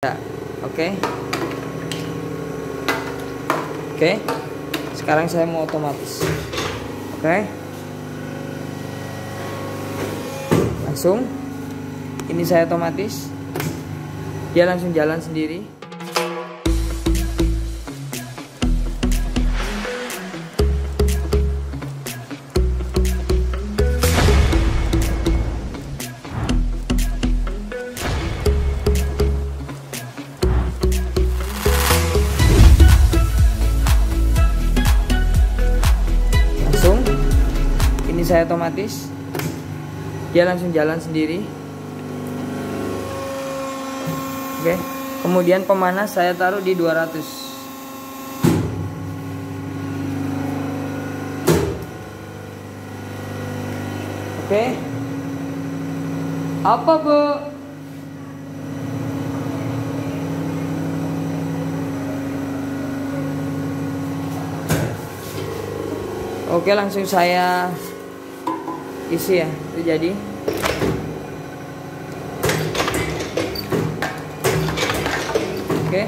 Ya, oke. Oke. Sekarang saya mau otomatis. Oke. Langsung. Ini saya otomatis. Dia langsung jalan sendiri. Ini saya otomatis, dia langsung jalan sendiri. Oke, kemudian pemanas saya taruh di 200. Oke, apa Bu? Oke, langsung saya isi ya, itu jadi. Oke,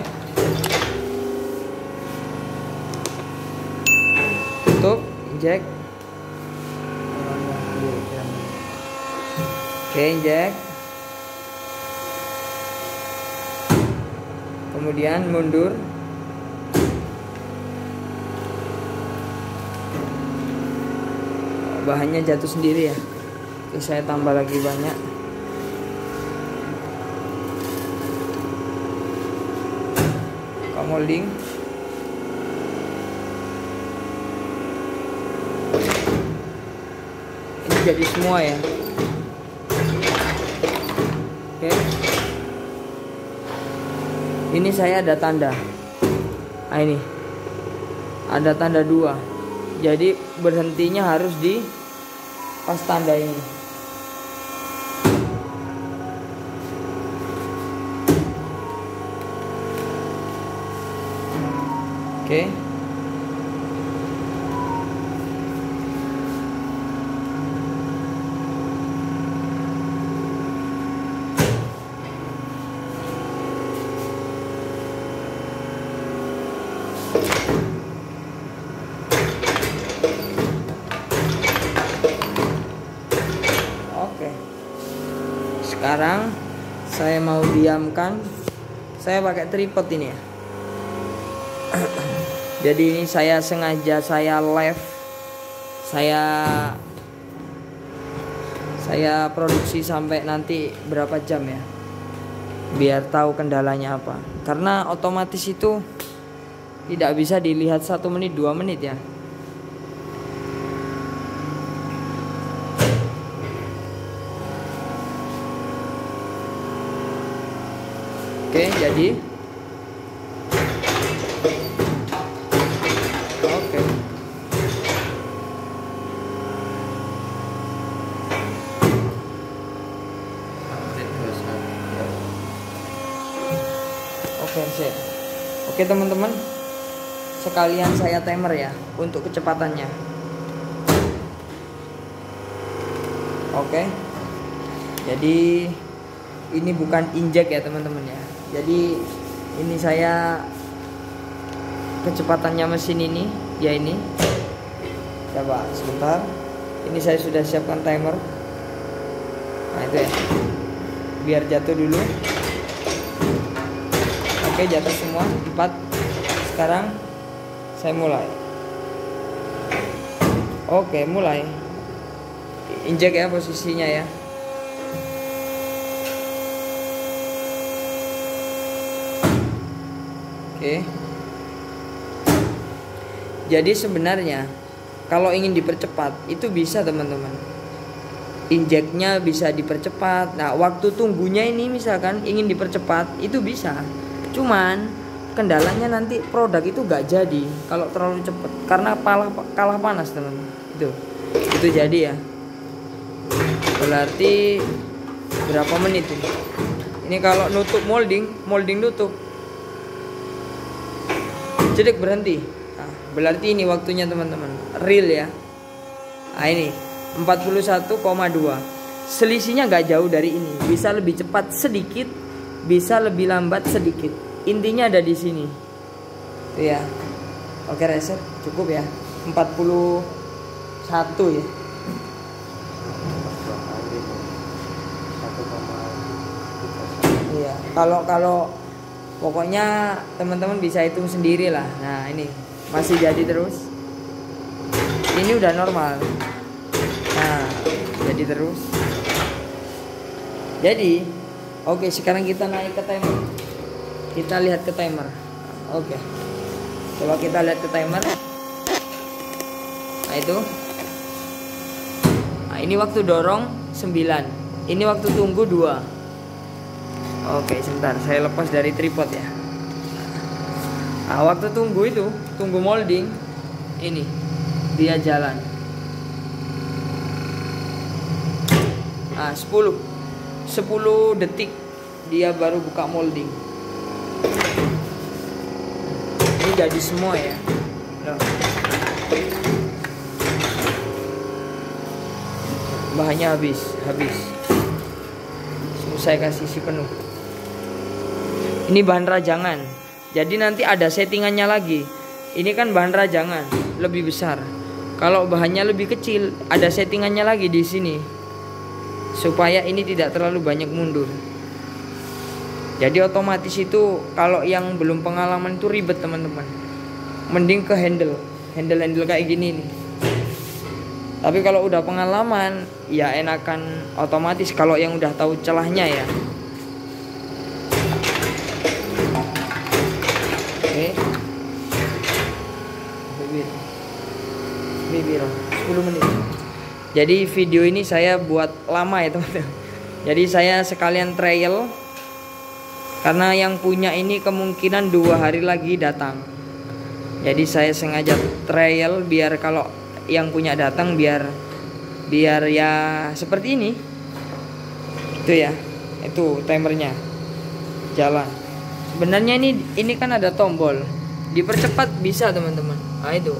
tutup, injek. Oke, injek. Kemudian mundur. Bahannya jatuh sendiri ya. Oke, saya tambah lagi banyak. Buka molding. Ini jadi semua ya. Oke. Ini saya ada tanda. Nah, ini ada tanda 2. Jadi berhentinya harus di pas tanda ini. Oke. Sekarang saya mau diamkan. Saya pakai tripod ini ya. Jadi ini saya sengaja saya live. Saya produksi sampai nanti berapa jam ya. Biar tahu kendalanya apa. Karena otomatis itu tidak bisa dilihat 1 menit 2 menit ya. Oke, jadi oke. Oke, sip. Oke, teman-teman. Sekalian saya timer ya untuk kecepatannya. Oke. Jadi ini bukan injek ya, teman-teman ya. Jadi ini saya kecepatannya mesin ini ya ini. Coba sebentar. Ini saya sudah siapkan timer. Nah itu ya. Biar jatuh dulu. Oke, jatuh semua 4. Sekarang saya mulai. Oke, mulai. Injek ya posisinya ya. Oke. Jadi sebenarnya kalau ingin dipercepat itu bisa, teman-teman. Injeknya bisa dipercepat. Nah, waktu tunggunya ini misalkan ingin dipercepat itu bisa. Cuman kendalanya nanti produk itu gak jadi kalau terlalu cepat karena kalah panas, teman-teman. Itu jadi ya. Berarti berapa menit ini? Ini kalau nutup molding nutup. Jedek berhenti. Nah, berarti ini waktunya, teman-teman. Real ya. Nah, ini 41,2. Selisihnya nggak jauh dari ini. Bisa lebih cepat sedikit, bisa lebih lambat sedikit. Intinya ada di sini. Tuh ya. Oke, reset cukup ya. 41 ya. Iya, kalau pokoknya teman-teman bisa hitung sendiri lah. Nah, ini masih jadi terus. Ini udah normal. Nah, jadi terus. Jadi, oke, sekarang kita naik ke timer. Kita lihat ke timer. Oke. Coba kita lihat ke timer. Nah, itu. Nah, ini waktu dorong 9. Ini waktu tunggu 2. Oke, sebentar, saya lepas dari tripod ya. Nah, waktu tunggu itu, tunggu molding, ini dia jalan. Nah, 10 detik dia baru buka molding. Ini jadi semua ya. Loh. Bahannya habis. Saya kasih isi penuh. Ini bahan rajangan. Jadi nanti ada settingannya lagi. Ini kan bahan rajangan, lebih besar. Kalau bahannya lebih kecil, ada settingannya lagi di sini. Supaya ini tidak terlalu banyak mundur. Jadi otomatis itu kalau yang belum pengalaman itu ribet teman-teman. Mending ke handle kayak gini nih. Tapi kalau udah pengalaman, ya enakan otomatis kalau yang udah tahu celahnya ya. Oke. Bibir 10 menit. Jadi video ini saya buat lama ya teman-teman. Jadi saya sekalian trial. Karena yang punya ini kemungkinan 2 hari lagi datang. Jadi saya sengaja trial biar kalau yang punya datang biar ya seperti ini. Itu ya. Itu timernya. Jalan. Sebenarnya ini kan ada tombol. Dipercepat bisa teman-teman. Nah, itu.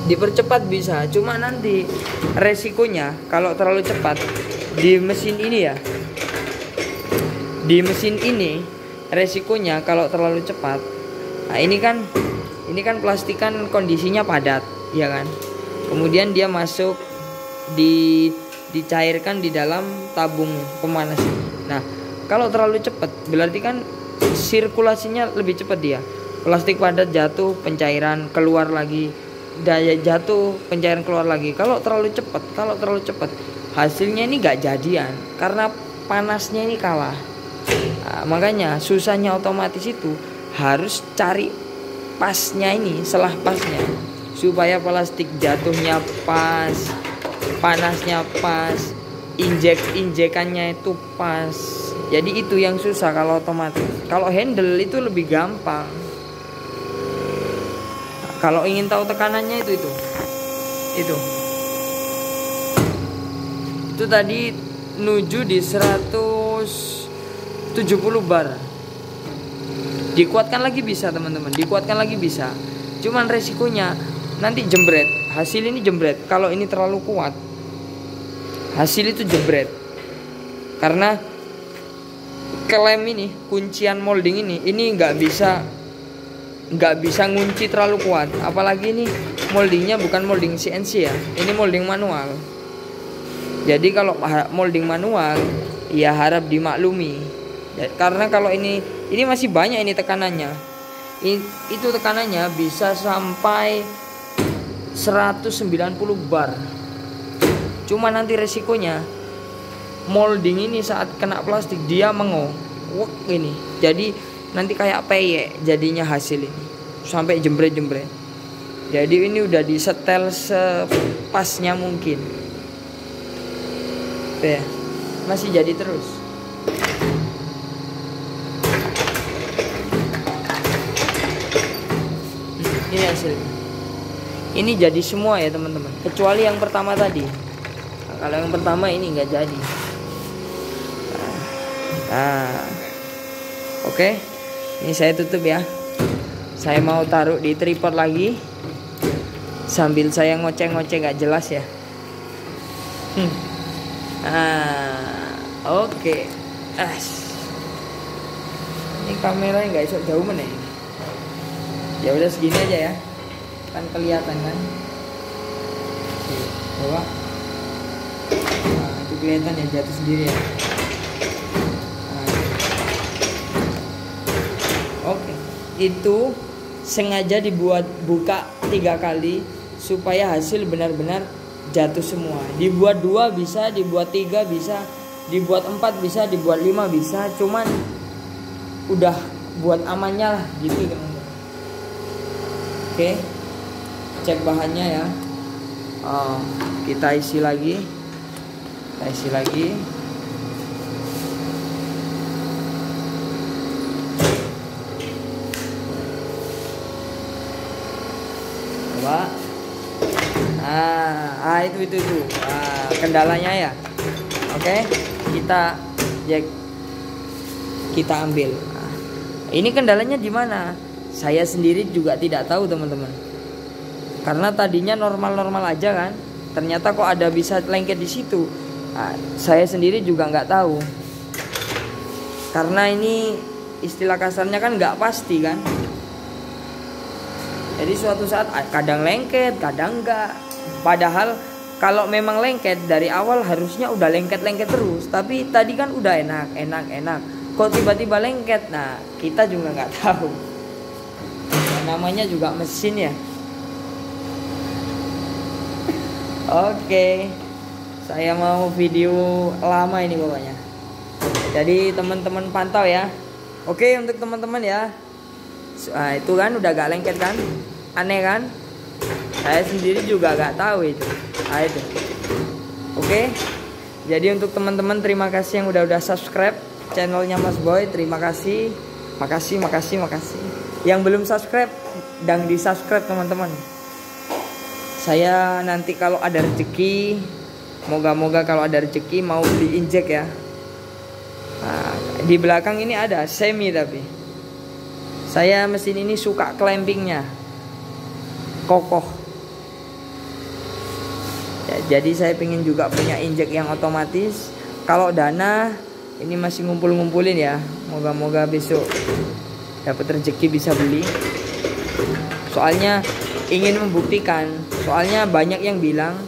Dipercepat bisa, cuma nanti resikonya kalau terlalu cepat di mesin ini ya. Di mesin ini resikonya kalau terlalu cepat. Nah, ini kan plastikan kondisinya padat, ya kan? Kemudian dia masuk dicairkan di dalam tabung pemanas. Nah, kalau terlalu cepat berarti kan sirkulasinya lebih cepat dia. Plastik padat jatuh, pencairan keluar lagi. Daya jatuh, pencairan keluar lagi. Kalau terlalu cepat hasilnya ini gak jadian karena panasnya ini kalah. Nah, makanya susahnya otomatis itu harus cari pasnya ini, selah pasnya supaya plastik jatuhnya pas, panasnya pas, injekannya itu pas. Jadi itu yang susah kalau otomatis. Kalau handle itu lebih gampang. Kalau ingin tahu tekanannya itu tadi nuju di 170 bar. Dikuatkan lagi bisa teman-teman, cuman resikonya nanti jembret. Hasil ini jembret. Kalau ini terlalu kuat, hasil itu jembret. Karena klem ini, kuncian molding ini nggak bisa ngunci terlalu kuat. Apalagi ini moldingnya bukan molding CNC ya, ini molding manual. Jadi kalau molding manual ya harap dimaklumi ya, karena kalau ini masih banyak ini tekanannya. Itu tekanannya bisa sampai 190 bar. Cuma nanti resikonya molding ini saat kena plastik dia mengowok ini. Jadi nanti kayak peyek jadinya hasil ini sampai jembret. Jadi ini udah disetel sepasnya mungkin. Tuh ya, masih jadi terus. Ini hasilnya. Ini jadi semua ya teman-teman, kecuali yang pertama tadi. Nah, kalau yang pertama ini nggak jadi. Nah, oke. Ini saya tutup ya. Saya mau taruh di tripod lagi sambil saya ngoceh-ngoceh gak jelas ya. Oke. Ini kameranya nggak iso jauh mana ini. Ya udah segini aja ya, kan kelihatan kan. Coba. Nah, itu kelihatan ya, jatuh sendiri ya. Nah. Oke, itu sengaja dibuat buka 3 kali supaya hasil benar-benar jatuh semua. Dibuat 2 bisa, dibuat 3 bisa, dibuat 4 bisa, dibuat 5 bisa. Cuman udah buat amannya lah gitu teman-teman. Oke, cek bahannya ya. Kita isi lagi. Coba. Nah, itu. Kendalanya ya. Oke, kita ambil. Nah, ini kendalanya di mana? Saya sendiri juga tidak tahu teman-teman. Karena tadinya normal-normal aja kan. Ternyata kok ada bisa lengket di situ. Nah, saya sendiri juga nggak tahu. Karena ini istilah kasarnya kan nggak pasti kan. Jadi suatu saat kadang lengket, kadang enggak. Padahal kalau memang lengket dari awal harusnya udah lengket terus. Tapi tadi kan udah enak. Kok tiba-tiba lengket? Nah, kita juga nggak tahu. Namanya juga mesin ya. Oke, saya mau video lama ini pokoknya. Jadi teman-teman pantau ya. Oke, untuk teman-teman ya. Nah, itu kan udah gak lengket kan? Aneh kan? Saya sendiri juga gak tahu itu. Nah, itu. Oke. Jadi untuk teman-teman terima kasih yang udah subscribe channelnya Mas Boy. Terima kasih. Makasih. Yang belum subscribe dan di-subscribe teman-teman. Saya nanti kalau ada rezeki, moga-moga kalau ada rezeki mau beli injek ya. Nah, di belakang ini ada semi tapi saya mesin ini suka clampingnya kokoh ya, jadi saya pengen juga punya injek yang otomatis. Kalau dana ini masih ngumpulin ya, moga-moga besok dapat rezeki bisa beli. Soalnya ingin membuktikan, soalnya banyak yang bilang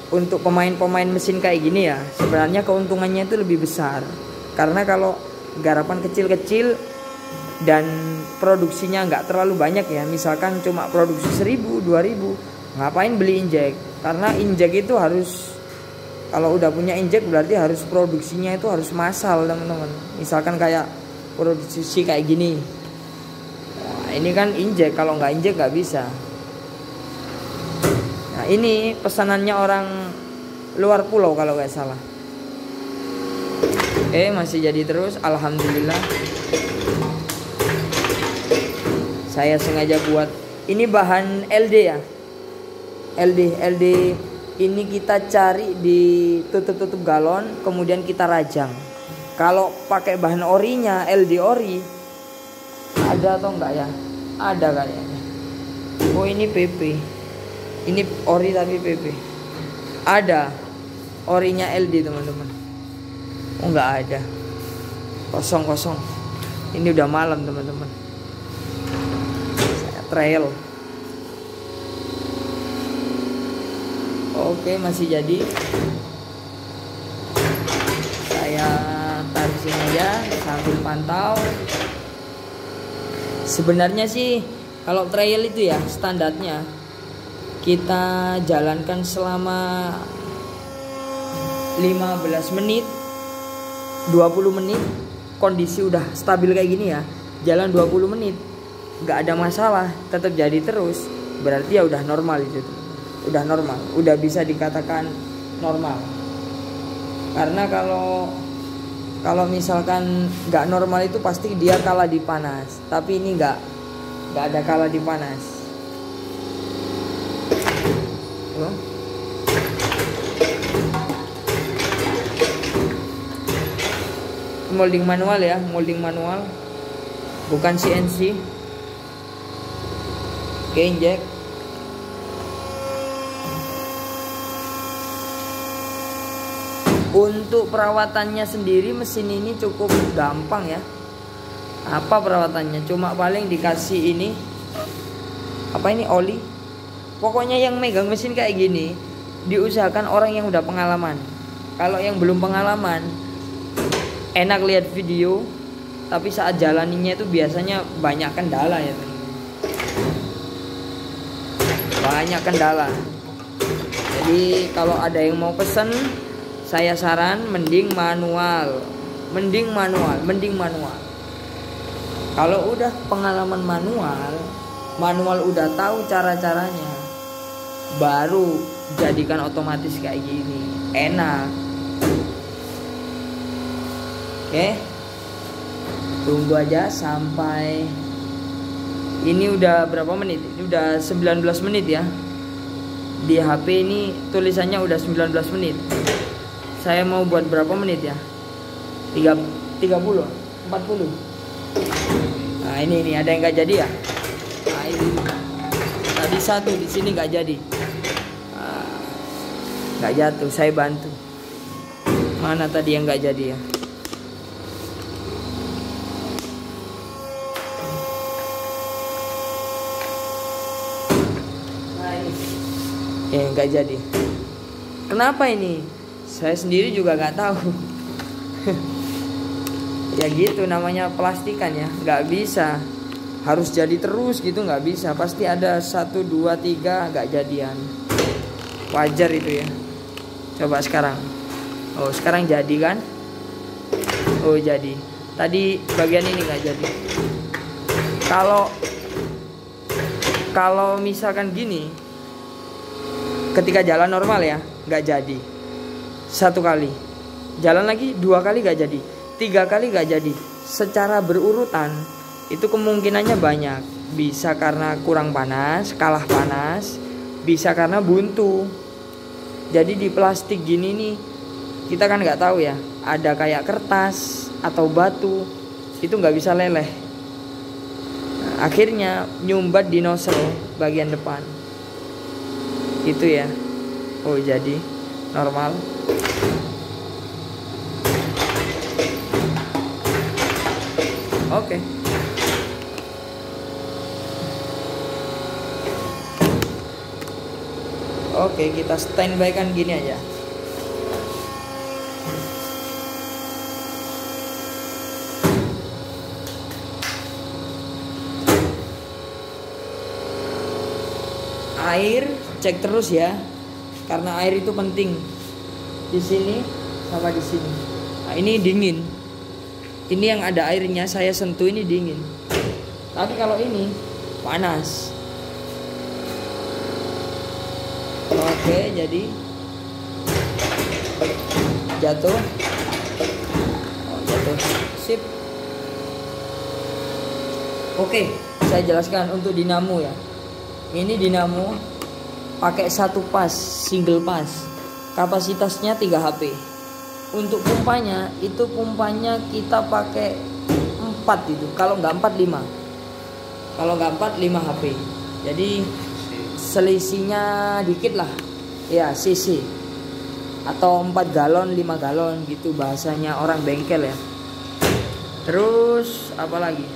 untuk pemain mesin kayak gini ya sebenarnya keuntungannya itu lebih besar. Karena kalau garapan kecil-kecil dan produksinya nggak terlalu banyak ya, misalkan cuma produksi 1000, 2000, ngapain beli injek? Karena injek itu harus, kalau udah punya injek berarti harus produksinya itu harus massal teman-teman. Misalkan kayak produksi kayak gini, nah, ini kan injek, kalau nggak injek nggak bisa. Nah, ini pesanannya orang luar pulau kalau nggak salah. Masih jadi terus, alhamdulillah. Saya sengaja buat ini bahan LD ya. LD ini kita cari di tutup galon, kemudian kita rajang. Kalau pakai bahan orinya, LD ori, ada atau enggak ya? Ada kayaknya. Oh, ini PP. Ini ori tapi PP. Ada orinya LD teman-teman. Oh, enggak ada. Kosong. Ini udah malam teman-teman. Saya trail. Oke, masih jadi. Saya taruh sini aja sambil pantau. Sebenarnya sih kalau trail itu ya standarnya kita jalankan selama 15 menit 20 menit, kondisi udah stabil kayak gini ya, jalan 20 menit nggak ada masalah, tetap jadi terus, berarti ya udah normal itu. Udah normal, udah bisa dikatakan normal. Karena kalau misalkan nggak normal itu pasti dia kalah di panas. Tapi ini nggak ada kalah di panas. Molding manual ya, molding manual, bukan CNC. Oke, injek. Untuk perawatannya sendiri mesin ini cukup gampang ya. Apa perawatannya? Cuma paling dikasih ini, apa ini, oli. Pokoknya yang megang mesin kayak gini diusahakan orang yang udah pengalaman. Kalau yang belum pengalaman, enak lihat video, tapi saat jalaninya itu biasanya banyak kendala ya teman. Banyak kendala. Jadi kalau ada yang mau pesen, saya saran mending manual. Kalau udah pengalaman manual udah tahu cara-caranya, baru jadikan otomatis kayak gini, enak. Oke, tunggu aja sampai ini udah berapa menit? Ini udah 19 menit ya. Di HP ini tulisannya udah 19 menit. Saya mau buat berapa menit ya? 30, 40. Nah ini ada yang nggak jadi ya. Nah ini tadi satu di sini nggak jadi, nggak jatuh, saya bantu. Mana tadi yang nggak jadi ya? Nah ini nggak jadi. Kenapa ini? Saya sendiri juga nggak tahu. Ya gitu, namanya plastikan ya, nggak bisa harus jadi terus gitu, nggak bisa, pasti ada 1, 2, 3 nggak jadian, wajar itu ya. Coba sekarang, oh sekarang jadi kan, oh jadi, tadi bagian ini nggak jadi. Kalau misalkan gini, ketika jalan normal ya nggak jadi, 1 kali jalan lagi, 2 kali nggak jadi, 3 kali gak jadi. Secara berurutan itu kemungkinannya banyak. Bisa karena kurang panas, kalah panas, bisa karena buntu. Jadi di plastik gini nih, kita kan nggak tahu ya, ada kayak kertas atau batu, itu nggak bisa leleh. Nah, akhirnya nyumbat di nozzle bagian depan itu ya. Oh jadi normal. Oke. Oke, kita standby kan gini aja. Air cek terus ya, karena air itu penting. Di sini sama di sini. Nah, ini dingin. Ini yang ada airnya, saya sentuh ini dingin. Tapi kalau ini panas. Oke, jadi jatuh. Oh, jatuh. Sip. Oke, saya jelaskan untuk dinamo ya. Ini dinamo pakai 1 pas, single pas. Kapasitasnya 3 HP. Untuk pumpanya, itu pumpanya kita pakai 4 itu. Kalau nggak 4, 5. Kalau nggak 4, 5 HP. Jadi selisihnya dikit lah. Ya, cc. Atau 4 galon, 5 galon gitu bahasanya orang bengkel ya. Terus apa lagi?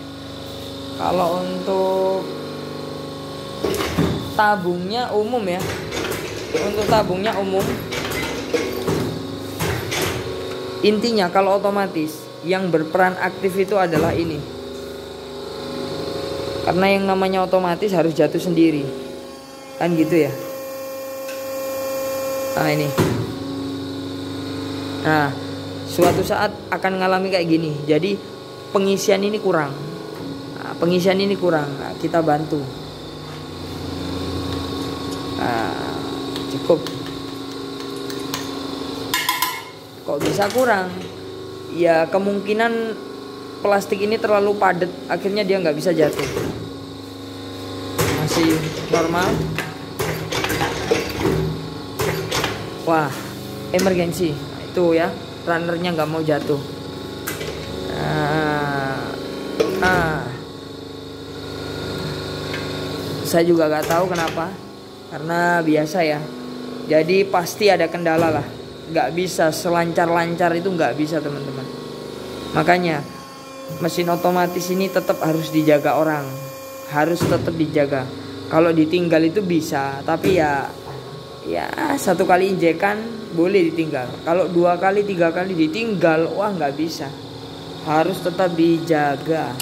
Kalau untuk tabungnya umum ya. Untuk tabungnya umum. Intinya kalau otomatis yang berperan aktif itu adalah ini. Karena yang namanya otomatis harus jatuh sendiri. Kan gitu ya. Nah ini. Nah, suatu saat akan mengalami kayak gini. Jadi pengisian ini kurang. Nah, pengisian ini kurang. Nah, kita bantu. Nah, cukup. Kok bisa kurang? Ya kemungkinan plastik ini terlalu padat, akhirnya dia nggak bisa jatuh. Masih normal. Wah, emergency. Nah, itu ya, runnernya nggak mau jatuh. Saya juga nggak tahu kenapa, karena biasa ya. Jadi pasti ada kendala lah. Nggak bisa selancar-lancar itu, nggak bisa teman-teman. Makanya mesin otomatis ini tetap harus dijaga orang, harus tetap dijaga. Kalau ditinggal itu bisa, tapi ya satu kali injekan boleh ditinggal. Kalau 2 kali 3 kali ditinggal, wah nggak bisa, harus tetap dijaga.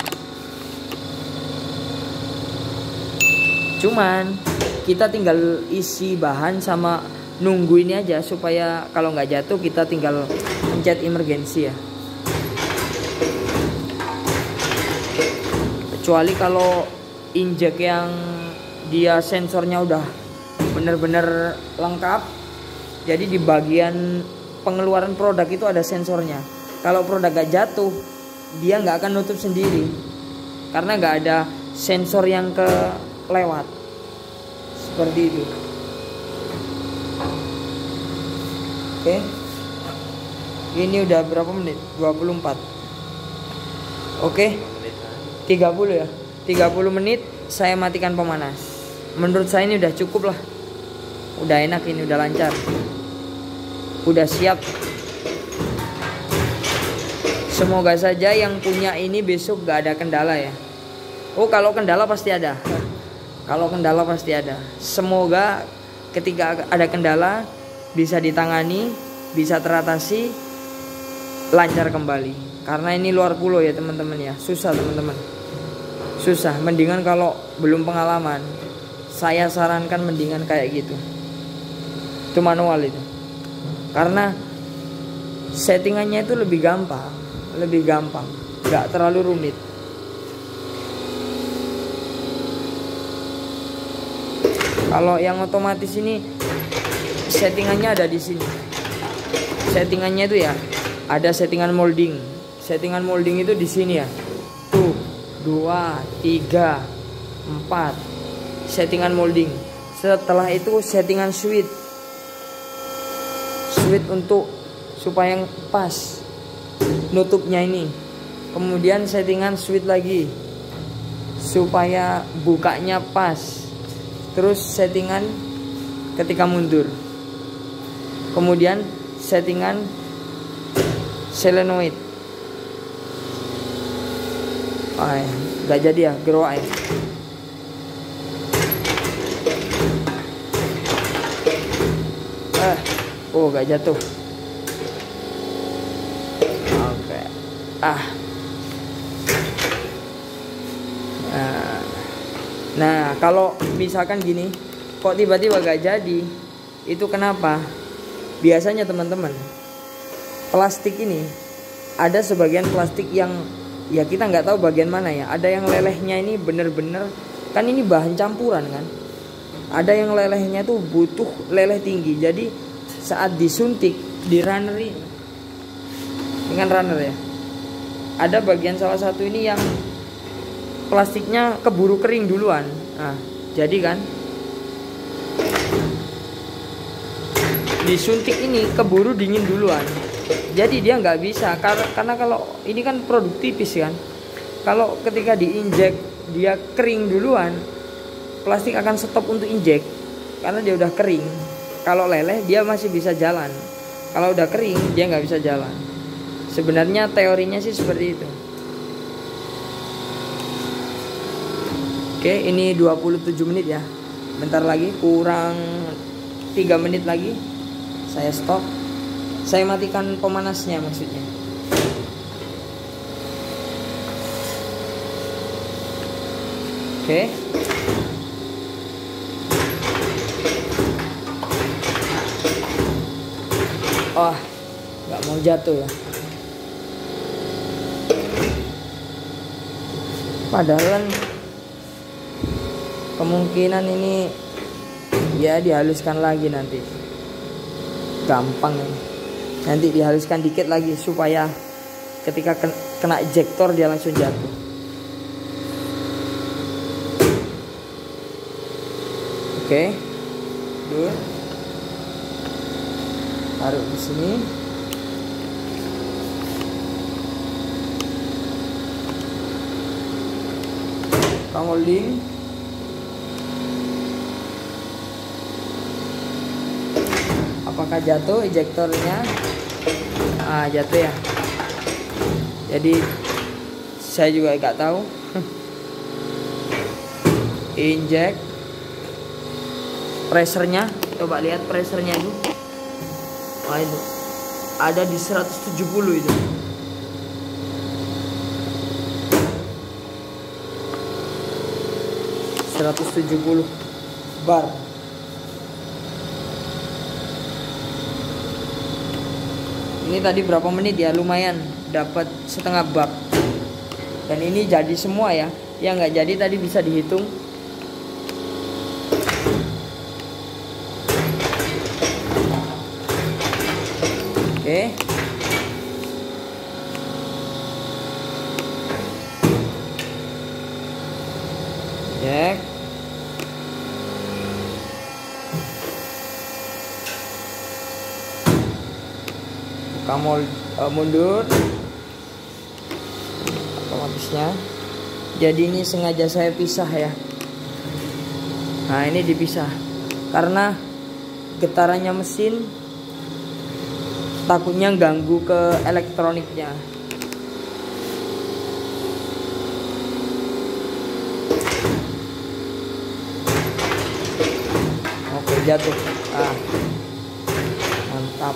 Cuman kita tinggal isi bahan sama nunggu ini aja, supaya kalau nggak jatuh kita tinggal pencet emergency ya. Kecuali kalau injek yang dia sensornya udah bener-bener lengkap, jadi di bagian pengeluaran produk itu ada sensornya. Kalau produk gak jatuh, dia nggak akan nutup sendiri karena nggak ada sensor yang kelewat. Seperti itu. Oke. Ini udah berapa menit? 24. Oke. 30 ya. 30 menit saya matikan pemanas. Menurut saya ini udah cukup lah. Udah enak ini, udah lancar. Udah siap. Semoga saja yang punya ini besok gak ada kendala ya. Oh, kalau kendala pasti ada. Kalau kendala pasti ada. Semoga ketika ada kendala bisa ditangani, bisa teratasi, lancar kembali. Karena ini luar pulau ya teman-teman ya. Susah teman-teman. Susah. Mendingan kalau belum pengalaman, saya sarankan mendingan kayak gitu. Itu manual itu. Karena settingannya itu lebih gampang, gak terlalu rumit. Kalau yang otomatis ini settingannya ada di sini. Settingannya itu ya, ada settingan molding. Settingan molding itu di sini ya. Tuh, 2, 3, 4. Settingan molding. Setelah itu settingan switch. Switch untuk supaya pas nutupnya ini. Kemudian settingan switch lagi supaya bukanya pas. Terus settingan ketika mundur. Kemudian settingan solenoid. Gak jadi ya, gerowak ya. Oh, gak jatuh. Oke. Nah, kalau misalkan gini, kok tiba-tiba gak jadi, itu kenapa? Biasanya teman-teman, plastik ini ada sebagian plastik yang ya kita nggak tahu bagian mana ya. Ada yang lelehnya ini bener-bener, kan ini bahan campuran kan. Ada yang lelehnya tuh butuh leleh tinggi. Jadi saat disuntik di runner ini, dengan runner ya, ada bagian salah satu ini yang plastiknya keburu kering duluan. Nah, jadi kan disuntik ini keburu dingin duluan. Jadi dia nggak bisa, karena kalau ini kan produk tipis kan. Kalau ketika diinjek dia kering duluan, plastik akan stop untuk injek karena dia udah kering. Kalau leleh dia masih bisa jalan. Kalau udah kering dia nggak bisa jalan. Sebenarnya teorinya sih seperti itu. Oke, ini 27 menit ya. Bentar lagi, kurang 3 menit lagi saya stop. Saya matikan pemanasnya maksudnya. Oke. Oh, nggak mau jatuh ya. Padahal kan kemungkinan ini ya dihaluskan lagi nanti. Gampang ini. Nanti dihaluskan dikit lagi supaya ketika kena ejector dia langsung jatuh. Oke. Dulu. Taruh di sini. Holding. Apakah jatuh ejektornya? Jatuh ya. Jadi saya juga nggak tahu. Injek pressernya, coba lihat pressernya itu. Wah, itu ada di 170 itu. bar. Ini tadi berapa menit ya, lumayan dapat setengah bak. Dan ini jadi semua ya. Yang nggak jadi tadi bisa dihitung. Oke. Cek. Kamu mundur otomatisnya. Jadi ini sengaja saya pisah ya. Nah, ini dipisah karena getarannya mesin takutnya ganggu ke elektroniknya. Oke, jatuh. Mantap.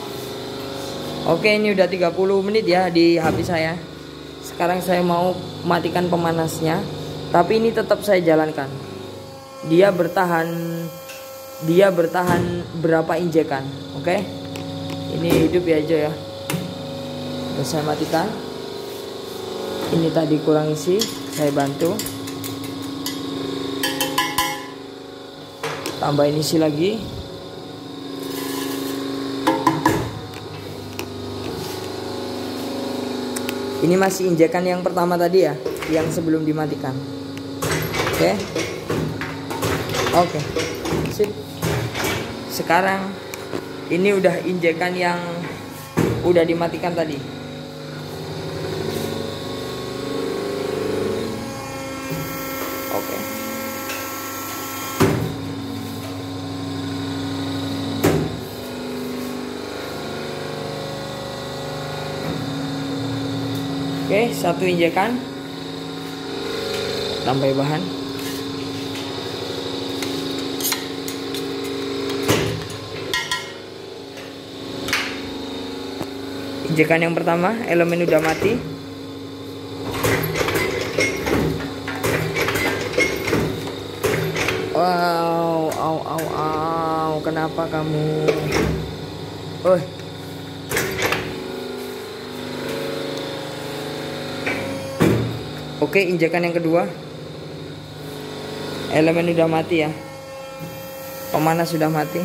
Oke, ini udah 30 menit ya di HP saya. Sekarang saya mau matikan pemanasnya, tapi ini tetap saya jalankan. Dia bertahan berapa injekan. Oke. Ini hidup ya aja ya. Udah saya matikan. Ini tadi kurang isi, saya bantu. Tambahin isi lagi. Ini masih injekan yang pertama tadi ya, yang sebelum dimatikan. Oke. Oke. Sip. Sekarang ini udah injekan yang udah dimatikan tadi. Oke. Oke, satu injekan. Tambah bahan. Injekan yang pertama, elemen udah mati. Wow, kenapa kamu? Oke, injekan yang kedua. Elemen udah mati ya. Pemanas sudah mati.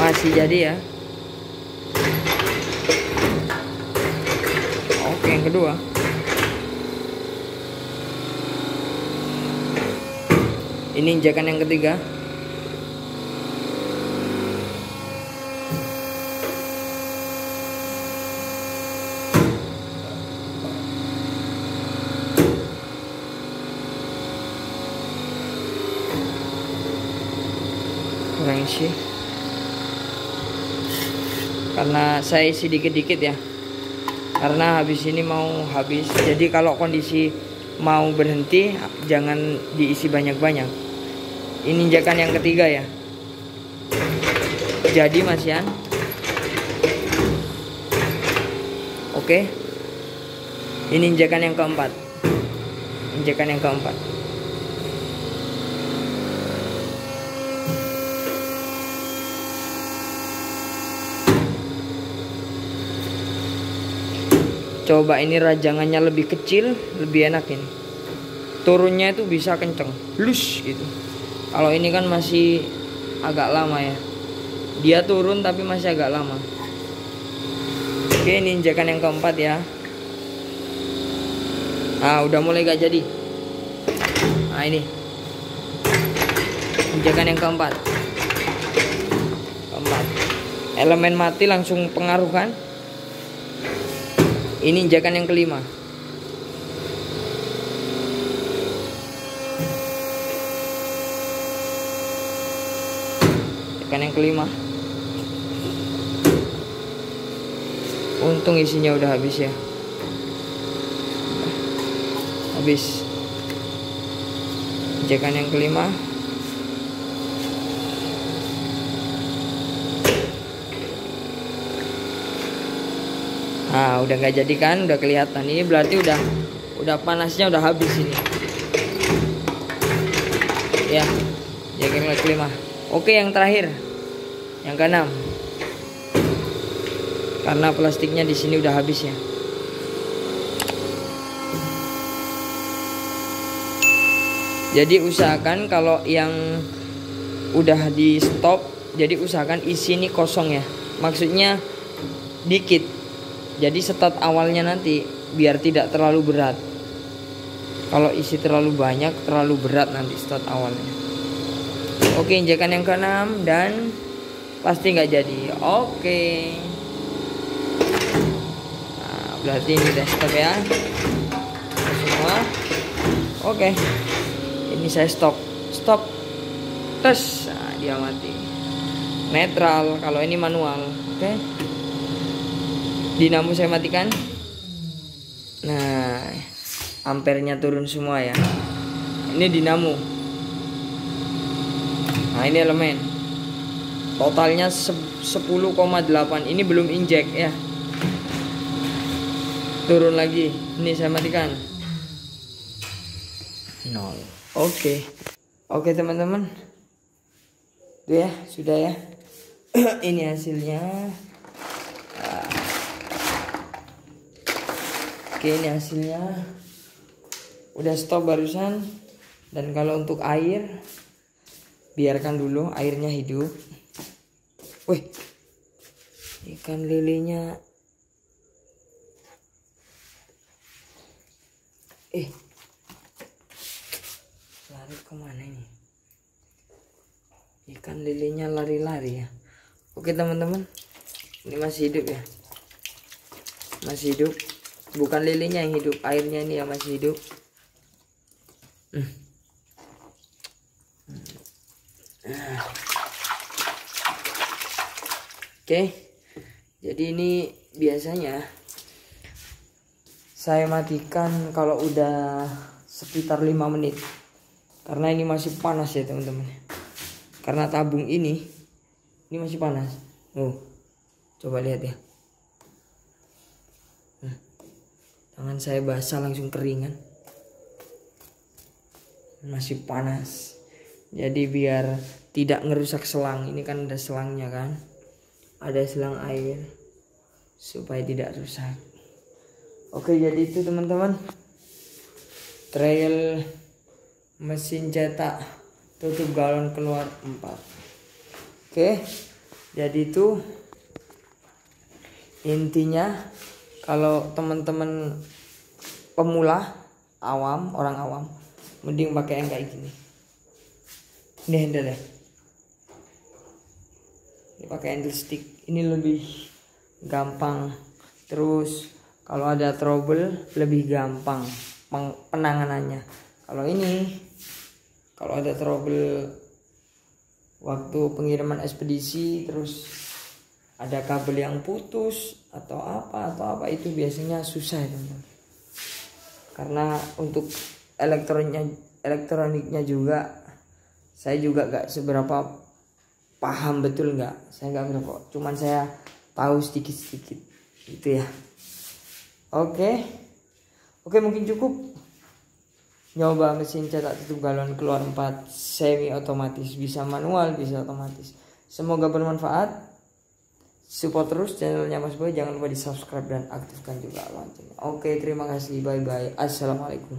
Masih jadi ya. Oke, yang kedua. Ini injekan yang ketiga. Kurang isi. Karena saya isi dikit-dikit ya, karena habis ini mau habis. Jadi kalau kondisi mau berhenti jangan diisi banyak-banyak. Ini injekan yang ketiga ya. Jadi Mas Yan. Oke. Ini injekan yang keempat. Injekan yang keempat. Coba ini rajangannya lebih kecil, lebih enak ini. Turunnya itu bisa kenceng, lus gitu. Kalau ini kan masih agak lama ya. Dia turun tapi masih agak lama. Oke, ini injekan yang keempat ya. Nah, udah mulai gak jadi. Nah, ini injekan yang keempat. keempat. Elemen mati langsung pengaruh kan. Ini injakan yang kelima. Injakan yang kelima. Untung isinya udah habis ya. Habis. Injakan yang kelima. Nah, udah nggak jadi kan, udah kelihatan. Ini berarti udah panasnya udah habis ini. Ya, injakan yang kelima. Oke, yang terakhir, yang keenam. Karena plastiknya di sini udah habis ya. Jadi usahakan kalau yang udah di stop, jadi usahakan isi ini kosong ya. Maksudnya dikit. Jadi start awalnya nanti biar tidak terlalu berat. Kalau isi terlalu banyak, terlalu berat nanti start awalnya. Oke, injakan yang keenam dan pasti nggak jadi. Oke. Nah, berarti ini udah stop ya. Semua. Oke. Ini saya stop. Tes. Nah, dia mati. Netral. Kalau ini manual. Oke. Dinamo saya matikan. Nah, ampernya turun semua ya. Ini dinamo. Nah, ini elemen. Totalnya 10,8. Ini belum injek ya. Turun lagi. Ini saya matikan. 0. Oke. Oke teman-teman. Tuh ya, sudah ya. Ini hasilnya. Oke, ini hasilnya. Udah stop barusan. Dan kalau untuk air, biarkan dulu airnya hidup. Wih, ikan lelenya. Lari kemana ini? Ikan lelenya lari-lari ya. Oke teman-teman, ini masih hidup ya. Masih hidup. Bukan lilenya yang hidup, airnya ini yang masih hidup. Oke. Jadi ini biasanya saya matikan kalau udah sekitar 5 menit. Karena ini masih panas ya teman-teman. Karena tabung ini masih panas. Coba lihat ya. Tangan saya basah langsung keringan. Masih panas. Jadi biar tidak ngerusak selang. Ini kan ada selangnya kan. Ada selang air. Supaya tidak rusak. Oke, jadi itu teman-teman. Trial mesin cetak tutup galon keluar 4. Oke. Jadi itu intinya. Kalau teman-teman pemula, orang awam, mending pakai yang kayak gini. Ini handle ya. Ini pakai handle stick. Ini lebih gampang. Terus kalau ada trouble lebih gampang penanganannya. Kalau ini, kalau ada trouble waktu pengiriman ekspedisi, terus ada kabel yang putus atau apa itu biasanya susah teman-teman. Karena untuk elektroniknya juga saya juga gak seberapa paham betul, saya nggak berapa, cuman saya tahu sedikit gitu ya. Oke, mungkin cukup nyoba mesin cetak tutup galon keluar 4 semi otomatis, bisa manual bisa otomatis. Semoga bermanfaat. Support terus channelnya Mas Boy, jangan lupa di subscribe dan aktifkan juga loncengnya. Oke, terima kasih, bye bye, assalamualaikum.